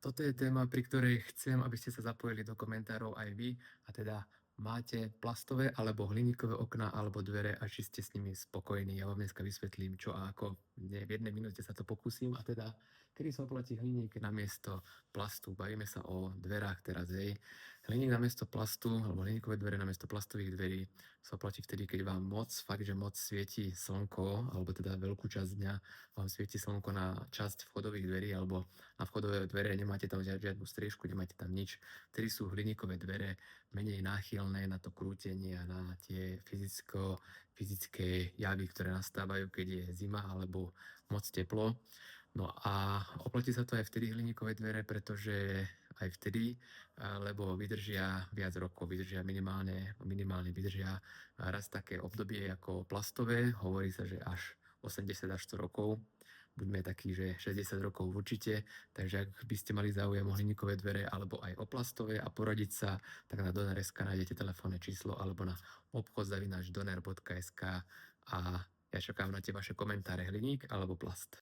toto je téma, pri ktorej chcem, aby ste sa zapojili do komentárov aj vy, a teda máte plastové alebo hliníkové okná alebo dvere a či ste s nimi spokojní. Ja vám dneska vysvetlím, čo a ako. V jednej minúte sa to pokúsim. A teda, kedy sa oplatí hliník namiesto plastu? Bavíme sa o dverách teraz, hej. Hliník namiesto plastu, alebo hliníkové dvere namiesto plastových dverí sa oplatí vtedy, keď vám fakt, že moc svieti slnko, alebo teda veľkú časť dňa vám svieti slnko na časť vchodových dverí, alebo na vchodové dvere nemáte tam žiadnu striežku, nemáte tam nič. Vtedy sú hliníkové dvere menej náchylné na to krútenie a na tie fyzické javy, ktoré nastávajú, keď je zima alebo moc teplo. No a oplatí sa to aj vtedy hliníkové dvere, pretože aj vtedy, lebo vydržia viac rokov, vydržia minimálne vydržia raz také obdobie ako plastové, hovorí sa, že až 80 až 100 rokov, buďme takí, že 60 rokov určite, takže ak by ste mali záujem o hliníkové dvere alebo aj o plastové a poradiť sa, tak na doner.sk nájdete telefónne číslo alebo na obchod@doner.sk a ja čakám na tie vaše komentáre: hliník alebo plast.